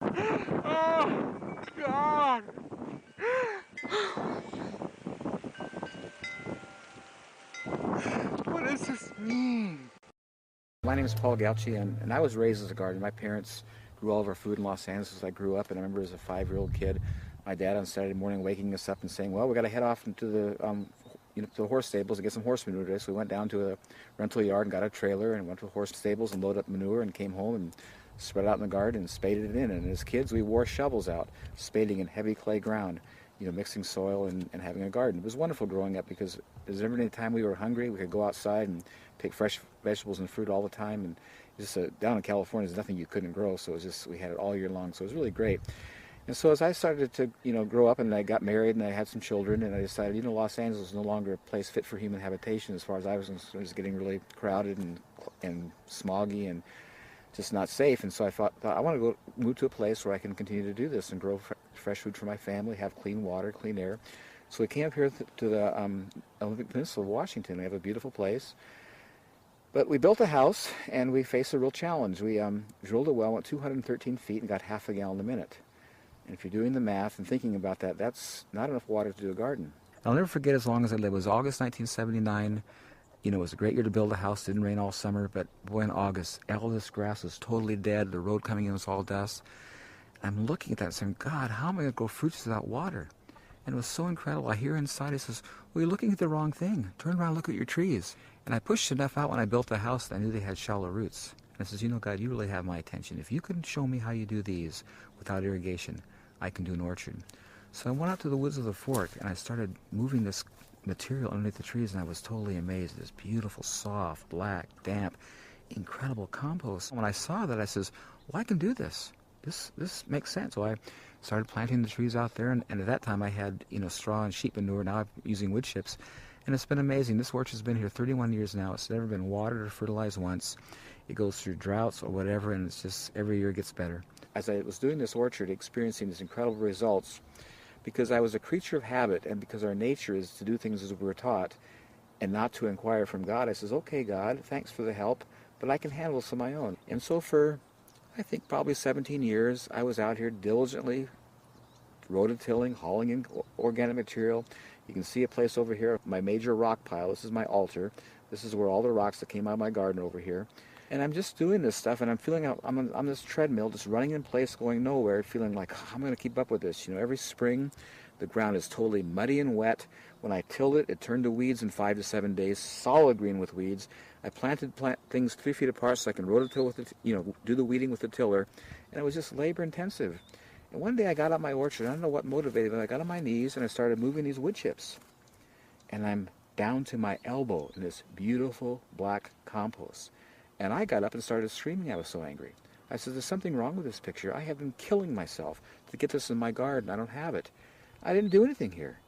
Oh, God. What does this mean? My name is Paul Gauchi, and I was raised as a gardener. My parents grew all of our food in Los Angeles as I grew up, and I remember as a 5-year-old kid, my dad on Saturday morning waking us up and saying, "Well, we got to head off into to the horse stables to get some horse manure today." So we went down to a rental yard and got a trailer and went to the horse stables and loaded up manure and came home and spread it out in the garden and spaded it in. And as kids, we wore shovels out, spading in heavy clay ground, mixing soil and having a garden. It was wonderful growing up because every time we were hungry, we could go outside and pick fresh vegetables and fruit all the time. And just down in California, there's nothing you couldn't grow, so it was just we had it all year long. So it was really great. And so as I started to grow up and I got married and I had some children and I decided Los Angeles was no longer a place fit for human habitation as far as I was concerned. It was getting really crowded and smoggy and just not safe. And so I thought I want to move to a place where I can continue to do this and grow fresh food for my family, have clean water, clean air. So we came up here to the Olympic Peninsula of Washington. We have a beautiful place. But we built a house, and we faced a real challenge. We drilled a well, went 213 feet, and got half a gallon a minute. And if you're doing the math and thinking about that, that's not enough water to do a garden. I'll never forget as long as I live. It was August 1979. It was a great year to build a house. It didn't rain all summer, but boy, in August, all this grass was totally dead. The road coming in was all dust. I'm looking at that and saying, God, how am I going to grow fruits without water? And it was so incredible. I hear inside, he says, well, you're looking at the wrong thing. Turn around and look at your trees. And I pushed enough out when I built the house that I knew they had shallow roots. And I says, God, you really have my attention. If you can show me how you do these without irrigation, I can do an orchard. So I went out to the woods of the Fork, and I started moving this material underneath the trees, and I was totally amazed. This beautiful, soft, black, damp, incredible compost. When I saw that, I says, well, I can do this. This makes sense. So I started planting the trees out there, and at that time I had, straw and sheep manure. Now I'm using wood chips, and it's been amazing. This orchard's been here 31 years now. It's never been watered or fertilized once. It goes through droughts or whatever, and it's just every year it gets better. As I was doing this orchard, experiencing these incredible results, because I was a creature of habit, and because our nature is to do things as we were taught, and not to inquire from God, I says, okay, God, thanks for the help, but I can handle this on my own. And so for, I think, probably 17 years, I was out here diligently rototilling, hauling in organic material. You can see a place over here, my major rock pile. This is my altar. This is where all the rocks that came out of my garden over here. And I'm just doing this stuff, and I'm feeling I'm on this treadmill, just running in place, going nowhere, feeling like I'm going to keep up with this. Every spring, the ground is totally muddy and wet. When I tilled it, it turned to weeds in 5 to 7 days, solid green with weeds. I planted things 3 feet apart so I can rototill with it, do the weeding with the tiller, and it was just labor intensive. And one day I got out my orchard. I don't know what motivated me. I got on my knees and I started moving these wood chips, and I'm down to my elbow in this beautiful black compost. And I got up and started screaming. I was so angry. I said, there's something wrong with this picture. I have been killing myself to get this in my garden. I don't have it. I didn't do anything here.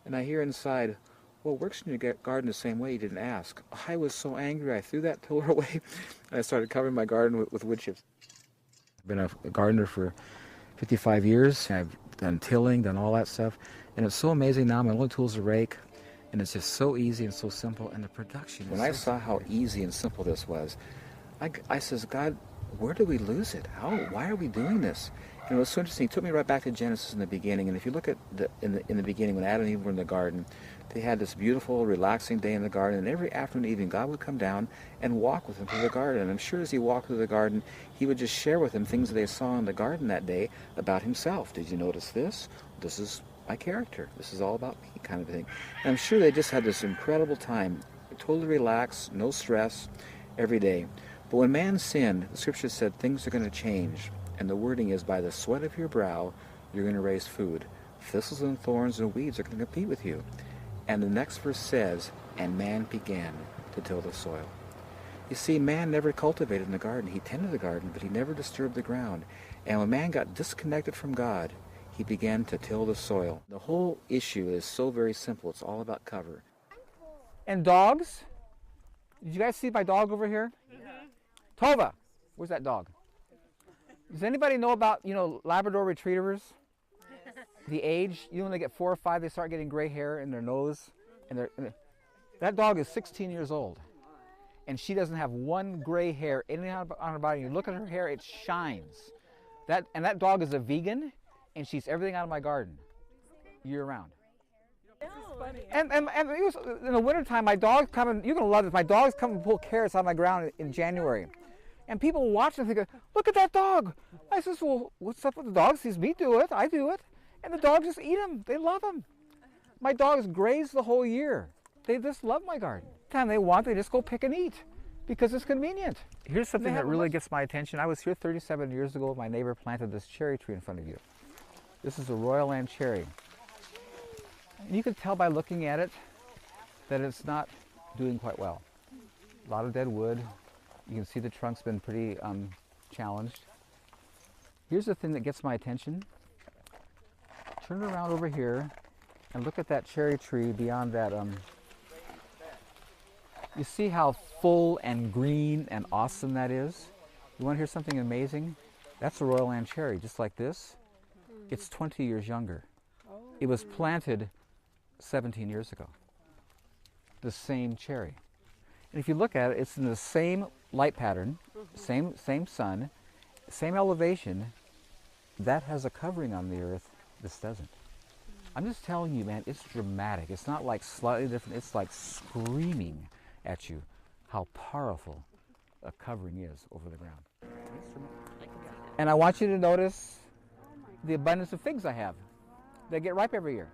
And I hear inside, well, it works in your garden the same way. You didn't ask. I was so angry. I threw that tiller away, and I started covering my garden with wood chips. I've been a gardener for 55 years. I've done tilling, done all that stuff. And it's so amazing now. My only tool is a rake. And it's just so easy and so simple, and the production. When I saw how easy and simple this was, I says, God, where did we lose it? Why are we doing this? And it was so interesting. It took me right back to Genesis in the beginning. And if you look at in the beginning, when Adam and Eve were in the garden, they had this beautiful, relaxing day in the garden. And every afternoon and evening, God would come down and walk with them through the garden. And I'm sure as he walked through the garden, he would just share with them things that they saw in the garden that day about himself. Did you notice this? This is my character. This is all about me, kind of thing. And I'm sure they just had this incredible time, totally relaxed, no stress, every day. But when man sinned, the scripture said things are going to change. And the wording is, by the sweat of your brow, you're going to raise food. Thistles and thorns and weeds are going to compete with you. And the next verse says, and man began to till the soil. You see, man never cultivated in the garden. He tended the garden, but he never disturbed the ground. And when man got disconnected from God, he began to till the soil. The whole issue is so very simple. It's all about cover. And dogs? Did you guys see my dog over here? Mm-hmm. Tova! Where's that dog? Does anybody know about, Labrador Retrievers? The age, when they get 4 or 5, they start getting gray hair in their nose. And that dog is 16 years old. And she doesn't have one gray hair on her body. You look at her hair, it shines. That dog is a vegan, and she eats everything out of my garden, year round. And it was, in the wintertime, my dogs come and, you're going to love this, my dogs come and pull carrots out of my ground in January. And people watch and think, look at that dog. I says, well, what's up with the dog? He says, me do it, I do it. And the dogs just eat them, they love them. My dogs graze the whole year. They just love my garden. Time they want, they just go pick and eat because it's convenient. Here's something that really gets my attention. I was here 37 years ago. My neighbor planted this cherry tree in front of you. This is a Royal Land cherry. And you can tell by looking at it that it's not doing quite well. A lot of dead wood. You can see the trunk's been pretty challenged. Here's the thing that gets my attention. Turn around over here and look at that cherry tree beyond that. You see how full and green and awesome that is? You want to hear something amazing? That's a Royal Land cherry, just like this. It's 20 years younger. It was planted 17 years ago. The same cherry. And if you look at it, it's in the same light pattern, same sun, same elevation. That has a covering on the earth. This doesn't. I'm just telling you, man, it's dramatic. It's not like slightly different. It's like screaming at you how powerful a covering is over the ground. And I want you to notice the abundance of figs I have. They get ripe every year.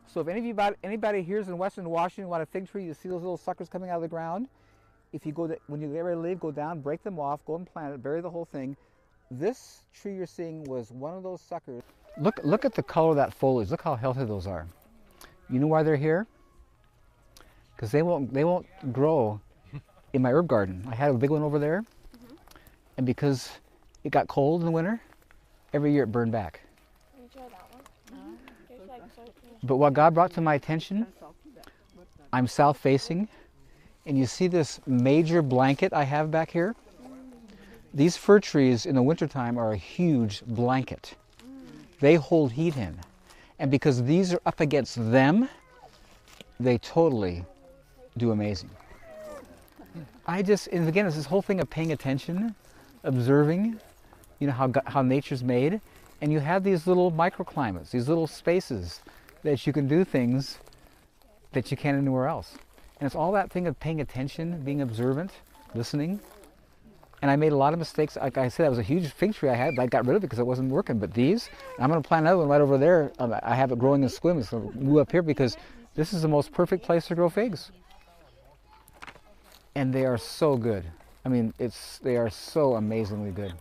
So if anybody here is in Western Washington want a fig tree, you see those little suckers coming out of the ground. If you go when you get ready to leave, go down, break them off, go and plant it, bury the whole thing. This tree you're seeing was one of those suckers. Look at the color of that foliage. Look how healthy those are. You know why they're here? Because they won't grow in my herb garden. I had a big one over there, and because it got cold in the winter, every year it burned back. Can you try that one? But what God brought to my attention, I'm south facing, and you see this major blanket I have back here? These fir trees in the wintertime are a huge blanket. They hold heat in. And because these are up against them, they totally do amazing. And again, it's this whole thing of paying attention, observing, you know, how nature's made. And you have these little microclimates, these little spaces that you can do things that you can't anywhere else. And it's all that thing of paying attention, being observant, listening. And I made a lot of mistakes. Like I said, that was a huge fig tree I had, but I got rid of it because it wasn't working. But these, I'm going to plant another one right over there. I have it growing in squim. It's going to move up here because this is the most perfect place to grow figs. And they are so good. I mean, they are so amazingly good.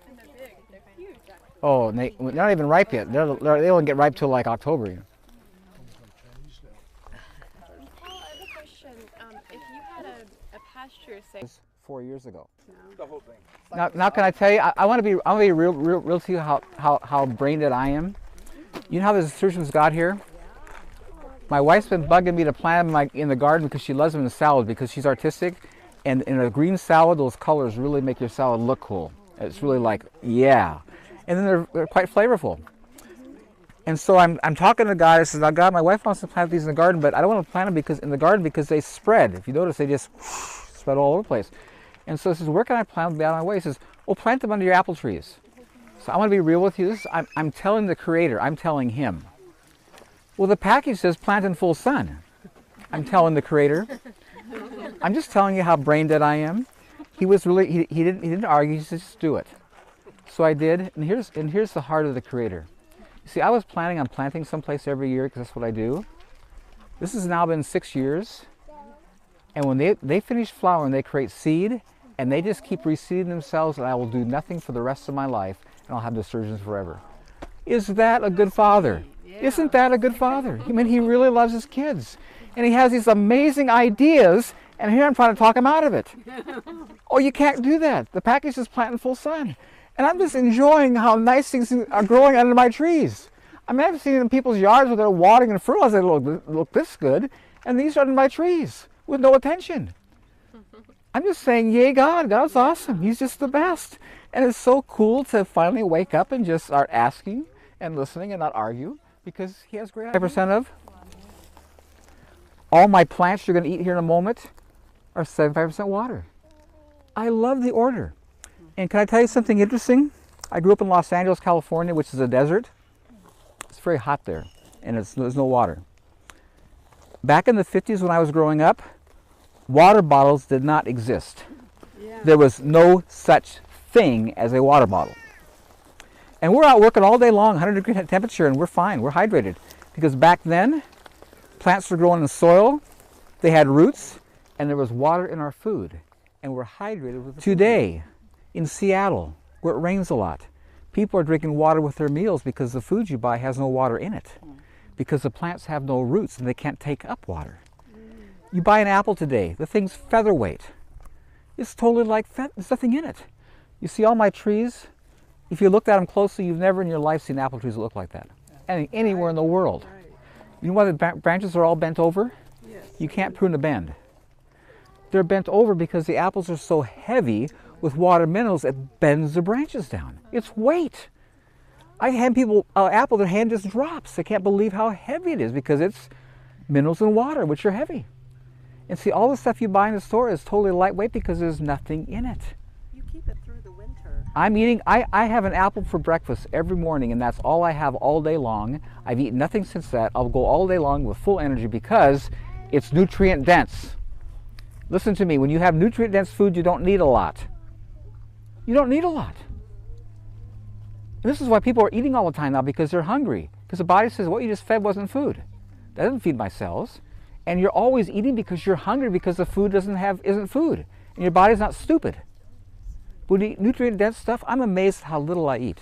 And they're big. They're huge. Oh, and they're not even ripe yet. They don't get ripe till like October. Paul, I have a question. If you had a pasture, say 4 years ago. The whole thing. Now can I tell you? I want to be real to you how brain dead I am. You know how the surgeons got here? My wife's been bugging me to plant them in the garden because she loves them in the salad because she's artistic, and in a green salad, those colors really make your salad look cool. It's really like, yeah, and then they're quite flavorful. And so I'm talking to God. I says, now God, my wife wants to plant these in the garden, but I don't want to plant them in the garden because they spread. If you notice, they just spread all over the place. And so he says, where can I plant them out of my way? He says, well, plant them under your apple trees. So I want to be real with you. I'm telling the Creator. I'm telling Him. Well, the package says plant in full sun. I'm telling the Creator. I'm just telling you how brain dead I am. He didn't argue. He said, just do it. So I did. And here's the heart of the Creator. You see, I was planning on planting someplace every year because that's what I do. This has now been 6 years. And when they finish flowering, they create seed, and they just keep reseeding themselves, and I will do nothing for the rest of my life, and I'll have nasturtiums forever. Is that a good father? Yeah. Isn't that a good father? I mean, he really loves his kids. And he has these amazing ideas, and here I'm trying to talk him out of it. Oh, you can't do that. The package is planted in full sun. And I'm just enjoying how nice things are growing under my trees. I mean, I've seen in people's yards where they're watering and fertilizing, they look this good, and these are under my trees with no attention. I'm just saying, yay God, God's awesome. He's just the best. And it's so cool to finally wake up and just start asking and listening and not argue because He has great ideas. 5% of all my plants you're going to eat here in a moment are 75% water. I love the order. And can I tell you something interesting? I grew up in Los Angeles, California, which is a desert. It's very hot there, and there's no water. Back in the 50s when I was growing up, water bottles did not exist. Yeah. There was no such thing as a water bottle. And we're out working all day long, 100-degree temperature, and we're fine. We're hydrated. Because back then, plants were growing in soil, they had roots, and there was water in our food. And we're hydrated with the food. Today, in Seattle, where it rains a lot, people are drinking water with their meals because the food you buy has no water in it. Because the plants have no roots and they can't take up water. You buy an apple today, the thing's featherweight. It's totally like there's nothing in it. You see all my trees? If you looked at them closely, you've never in your life seen apple trees that look like that. Anywhere in the world. Right. You know why the branches are all bent over? Yes. You can't prune a bend. They're bent over because the apples are so heavy with water minerals it bends the branches down. It's weight. I hand people an apple, their hand just drops. They can't believe how heavy it is because it's minerals and water, which are heavy. And see, all the stuff you buy in the store is totally lightweight because there's nothing in it. You keep it through the winter. I have an apple for breakfast every morning, and that's all I have all day long. I've eaten nothing since that. I'll go all day long with full energy because it's nutrient dense. Listen to me, when you have nutrient dense food, you don't need a lot. You don't need a lot. And this is why people are eating all the time now, because they're hungry. Because the body says, what you just fed wasn't food. That doesn't feed my cells. And you're always eating because you're hungry because the food isn't food. And your body's not stupid. But when you eat nutrient dense stuff, I'm amazed how little I eat.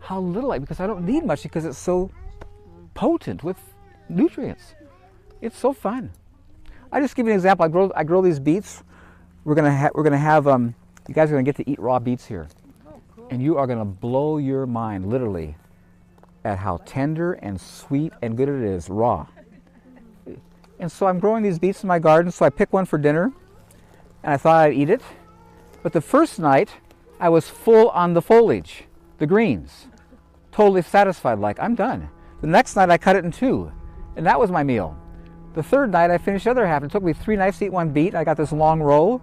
How little I eat, because I don't need much because it's so potent with nutrients. It's so fun. I just give you an example. I grow these beets. We're gonna have you guys are gonna get to eat raw beets here. And you are going to blow your mind, literally, at how tender and sweet and good it is, raw. And so I'm growing these beets in my garden, so I picked one for dinner, and I thought I'd eat it. But the first night, I was full on the foliage, the greens, totally satisfied, like, I'm done. The next night, I cut it in two, and that was my meal. The third night, I finished the other half. It took me 3 nights to eat one beet. I got this long row.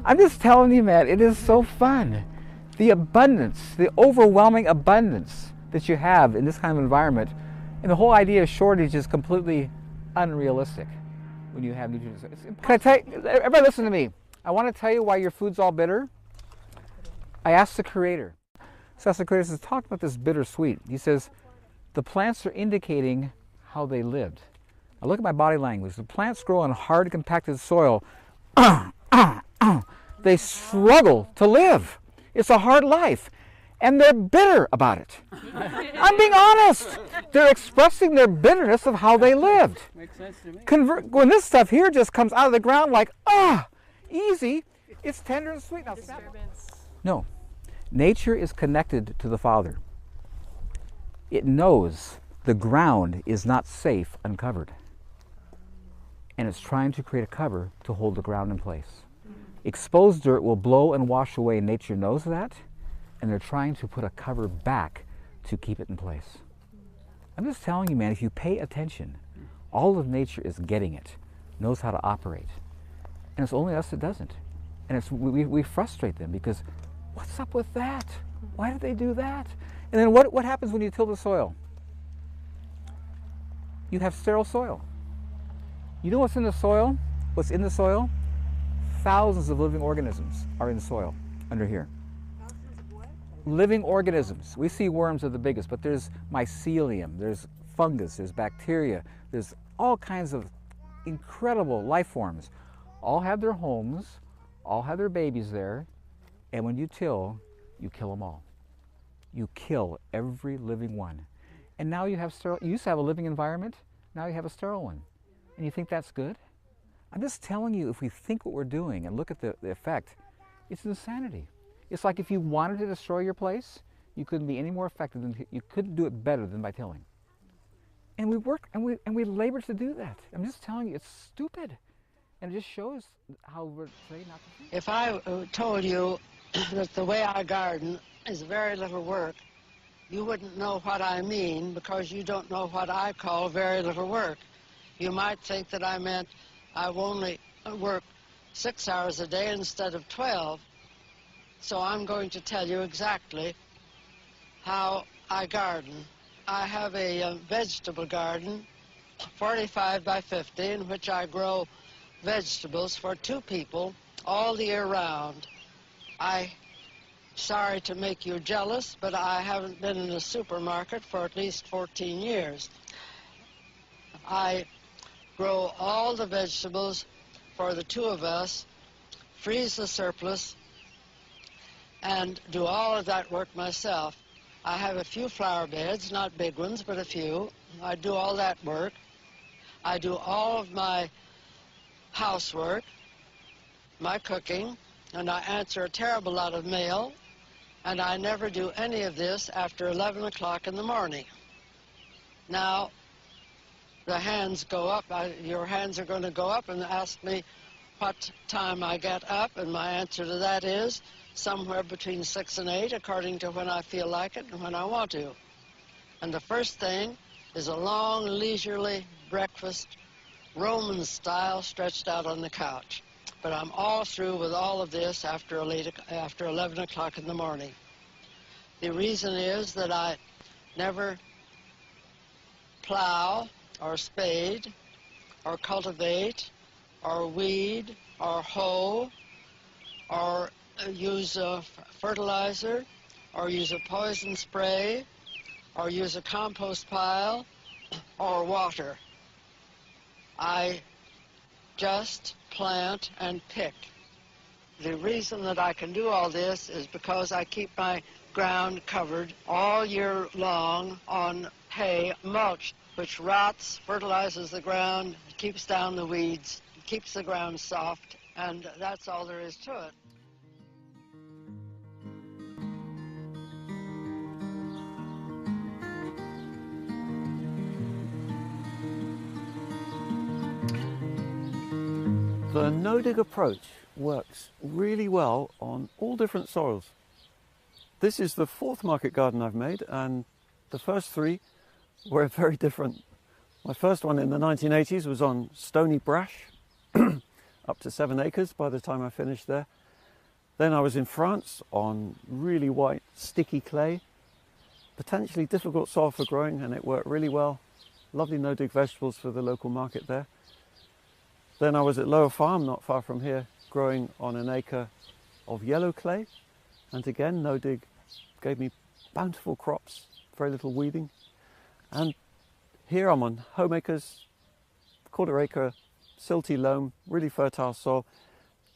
I'm just telling you, man, it is so fun. The abundance, the overwhelming abundance that you have in this kind of environment, and the whole idea of shortage is completely unrealistic when you have nutrients. Can I tell you, everybody listen to me. I want to tell you why your food's all bitter. I asked the Creator. So I asked the Creator, says, talk about this bittersweet. He says, the plants are indicating how they lived. Now look at my body language. The plants grow in hard, compacted soil. They struggle to live. It's a hard life, and they're bitter about it. I'm being honest. They're expressing their bitterness of how they lived. Makes sense to me. When this stuff here just comes out of the ground like, easy, it's tender and sweet. Now, no, nature is connected to the Father. It knows the ground is not safe uncovered, and it's trying to create a cover to hold the ground in place. Exposed dirt will blow and wash away. Nature knows that, and they're trying to put a cover back to keep it in place. I'm just telling you, man, if you pay attention, all of nature is getting it, knows how to operate. And it's only us that doesn't. And we frustrate them because, what's up with that? Why did they do that? And then what happens when you till the soil? You have sterile soil. You know what's in the soil? What's in the soil? Thousands of living organisms are in the soil under here. Living organisms. We see worms are the biggest, but there's mycelium, there's fungus, there's bacteria, there's all kinds of incredible life forms. All have their homes, all have their babies there, and when you till, you kill them all. You kill every living one. And now you have sterile, you used to have a living environment, now you have a sterile one. And you think that's good? I'm just telling you, if we think what we're doing and look at the effect, it's insanity. It's like if you wanted to destroy your place, you couldn't be any more effective than, you couldn't do it better than by tilling. And we work and we labor to do that. I'm just telling you, it's stupid. And it just shows how we're trained not to think. If I told you that the way I garden is very little work, you wouldn't know what I mean because you don't know what I call very little work. You might think that I meant I only work 6 hours a day instead of 12. So I'm going to tell you exactly how I garden. I have a vegetable garden, 45 by 50, in which I grow vegetables for 2 people all the year round. Sorry to make you jealous, but I haven't been in a supermarket for at least 14 years. I grow all the vegetables for the 2 of us, freeze the surplus, and do all of that work myself. I have a few flower beds, not big ones, but a few. I do all that work. I do all of my housework, my cooking, and I answer a terrible lot of mail, and I never do any of this after 11 o'clock in the morning. Now, the hands go up. Your hands are going to go up and ask me what time I get up, and my answer to that is somewhere between 6 and 8, according to when I feel like it and when I want to. And the first thing is a long, leisurely breakfast, Roman style, stretched out on the couch. But I'm all through with all of this after 11 o'clock in the morning. The reason is that I never plow or spade or cultivate or weed or hoe or use a fertilizer or use a poison spray or use a compost pile or water. I just plant and pick. The reason that I can do all this is because I keep my ground covered all year long on hay mulch, which rots, fertilizes the ground, keeps down the weeds, keeps the ground soft, and that's all there is to it. The no-dig approach works really well on all different soils. This is the 4th market garden I've made, and the first 3 were very different. My first one in the 1980s was on stony brash, up to 7 acres by the time I finished there. Then I was in France on really white sticky clay, potentially difficult soil for growing, and it worked really well. Lovely no-dig vegetables for the local market there. Then I was at Lower Farm, not far from here, growing on an acre of yellow clay. And again, no-dig gave me bountiful crops, very little weeding. And here I'm on Homeacres, 1/4 acre, silty loam, really fertile soil.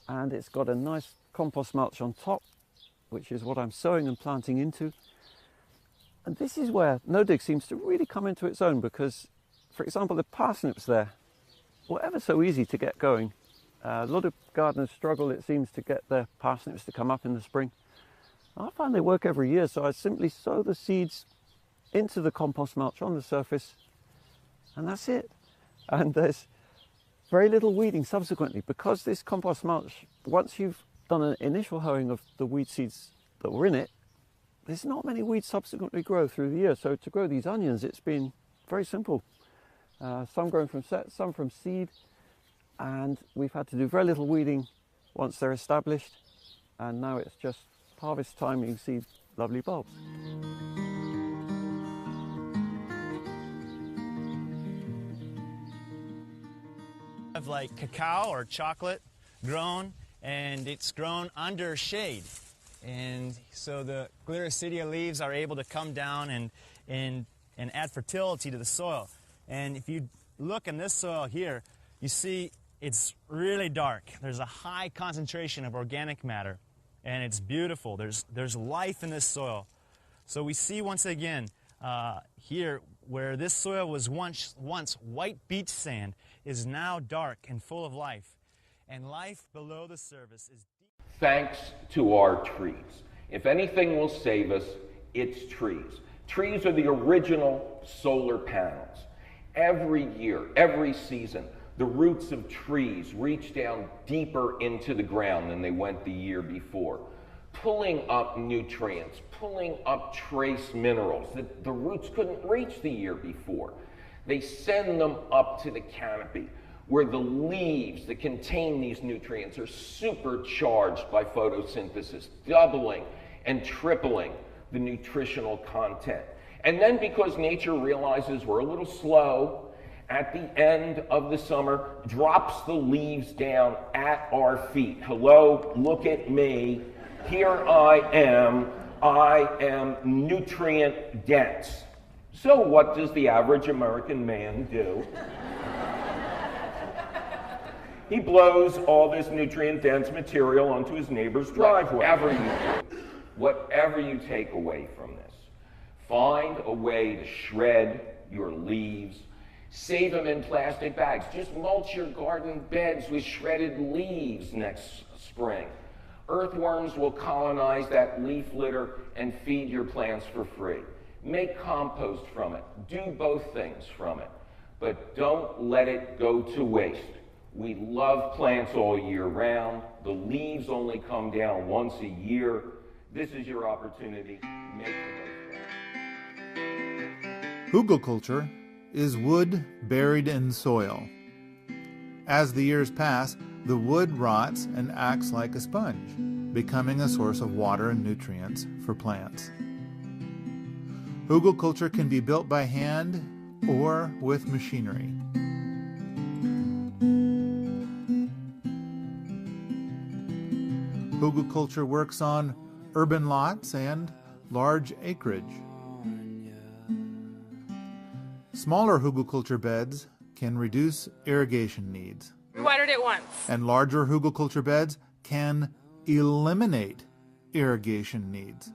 And it's got a nice compost mulch on top, which is what I'm sowing and planting into. And this is where no-dig seems to really come into its own because, for example, the parsnips there, were ever so easy to get going. A lot of gardeners struggle, it seems, to get their parsnips to come up in the spring. I find they work every year, so I simply sow the seeds into the compost mulch on the surface, and that's it. And there's very little weeding subsequently, because this compost mulch, once you've done an initial hoeing of the weed seeds that were in it, there's not many weeds subsequently grow through the year. So to grow these onions, it's been very simple. Some grown from set, some from seed, and we've had to do very little weeding once they're established, and now it's just harvest time. You can see lovely bulbs. Have like cacao or chocolate grown, and it's grown under shade, and so the Gliricidia leaves are able to come down and add fertility to the soil. And if you look in this soil here, you see it's really dark. There's a high concentration of organic matter, and it's beautiful. There's life in this soil. So we see once again here where this soil was once white beach sand is now dark and full of life. And life below the surface is deep. Thanks to our trees. If anything will save us, it's trees. Trees are the original solar panels. Every year, every season, the roots of trees reach down deeper into the ground than they went the year before, pulling up nutrients, pulling up trace minerals that the roots couldn't reach the year before. They send them up to the canopy, where the leaves that contain these nutrients are supercharged by photosynthesis, doubling and tripling the nutritional content. And then because nature realizes we're a little slow, at the end of the summer, drops the leaves down at our feet. Hello, look at me. Here I am nutrient dense. So what does the average American man do? He blows all this nutrient-dense material onto his neighbor's driveway. Whatever you take away from this, find a way to shred your leaves. Save them in plastic bags. Just mulch your garden beds with shredded leaves next spring. Earthworms will colonize that leaf litter and feed your plants for free. Make compost from it. Do both things from it. But don't let it go to waste. We love plants all year round. The leaves only come down once a year. This is your opportunity. Make the most of it. Hugelkultur is wood buried in soil. As the years pass, the wood rots and acts like a sponge, becoming a source of water and nutrients for plants. Hugelkultur can be built by hand or with machinery. Hugelkultur works on urban lots and large acreage. Smaller hugelkultur beds can reduce irrigation needs. We watered it once. And larger hugelkultur beds can eliminate irrigation needs.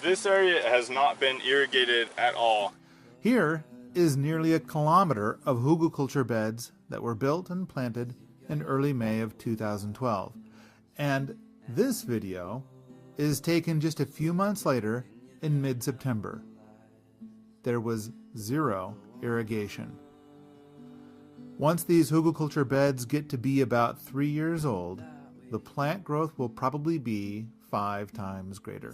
This area has not been irrigated at all. Here is nearly a kilometer of hugelkultur beds that were built and planted in early May of 2012. And this video is taken just a few months later in mid-September. There was zero irrigation. Once these hugelkultur beds get to be about 3 years old, the plant growth will probably be 5 times greater.